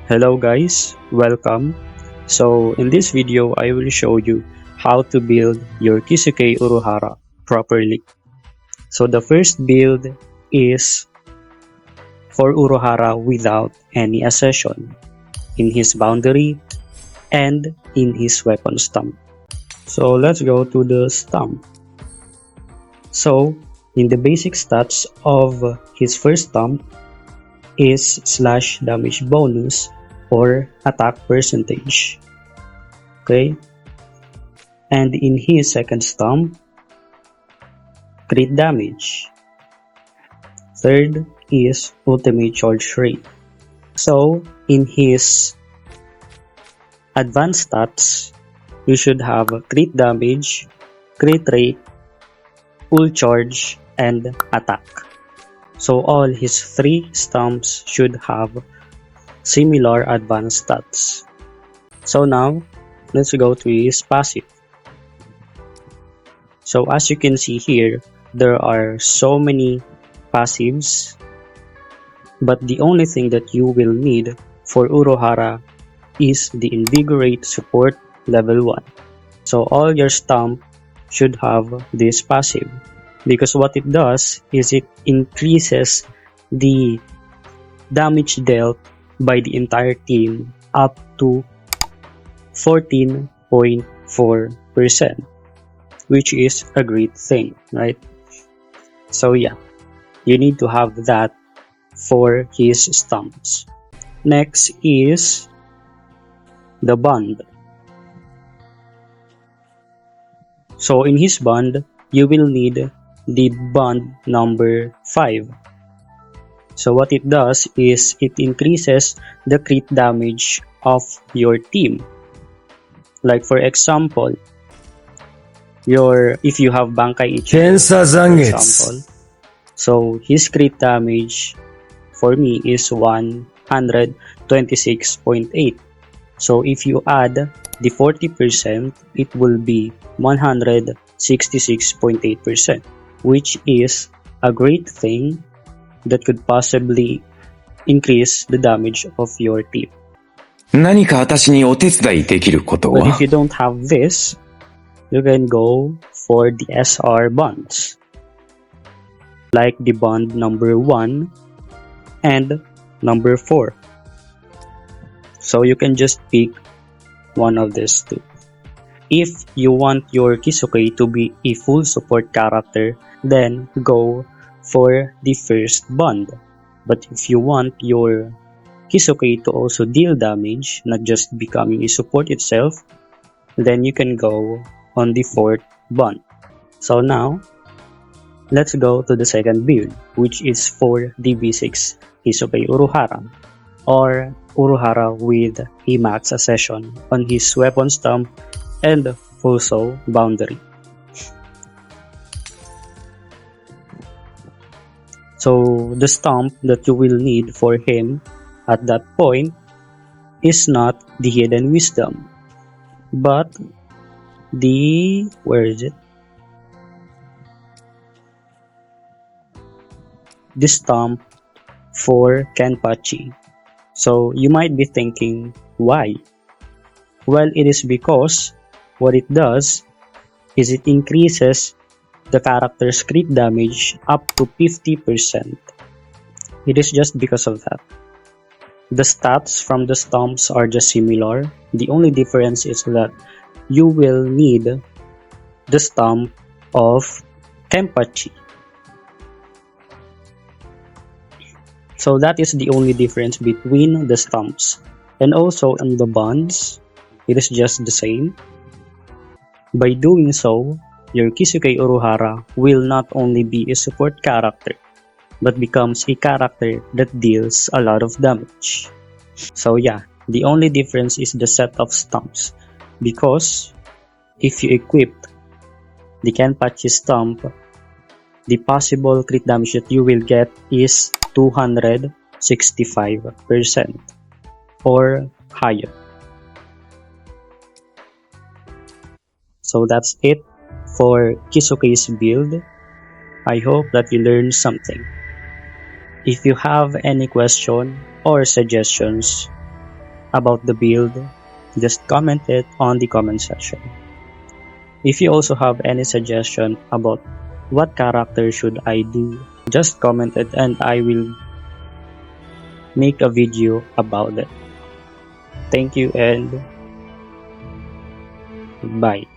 Hello guys, welcome. So in this video, I will show you how to build your Kisuke Uruhara properly. So the first build is for Uruhara without any accession in his boundary and in his weapon stump. So let's go to the stump. So in the basic stats of his first stump is slash damage bonus or attack percentage. Okay, and in his second stump, crit damage. Third is ultimate charge rate. So in his advanced stats, you should have crit damage, crit rate, full charge, and attack. So all his three stumps should have similar advanced stats. So now, let's go to his passive. So as you can see here, there are so many passives, but the only thing that you will need for Uruhara is the Invigorate support level 1. So all your stump should have this passive, because what it does is it increases the damage dealt by the entire team up to 14.4%, which is a great thing, right? So yeah, you need to have that for his stumps. Next is the bond. So in his bond, you will need the bond number 5. So what it does is it increases the crit damage of your team. Like for example, if you have Bankai Ichigo, for example, so his crit damage for me is 126.8. So if you add the 40%, it will be 166.8%, which is a great thing that could possibly increase the damage of your team. 何か私にお手伝いできることは? But if you don't have this, you can go for the SR bonds, like the bond number 1 and number 4. So you can just pick one of these two. If you want your Kisuke to be a full support character, then go for the first bond. But if you want your Kisuke to also deal damage, not just becoming a support itself, then you can go on the fourth bond. So now, let's go to the second build, which is for the V6 Kisuke Uruhara, or Uruhara with a max accession on his weapon stump and full soul boundary. So the stump that you will need for him at that point is not the Hidden Wisdom, but the, where is it? The stump for Kenpachi. So you might be thinking, why? Well, it is because what it does is it increases the character's crit damage up to 50%. It is just because of that. The stats from the stumps are just similar. The only difference is that you will need the stump of Kenpachi. So that is the only difference between the stumps. And also on the bonds, it is just the same. By doing so, your Kisuke Uruhara will not only be a support character, but becomes a character that deals a lot of damage. So yeah, the only difference is the set of stumps, because if you equip the Kenpachi stump, the possible crit damage that you will get is 265% or higher. So that's it for Kisuke's build. I hope that you learned something. If you have any question or suggestions, about the build, just comment it on the comment section. If you also have any suggestion about what character should I do, just comment it and I will make a video about it. Thank you and bye.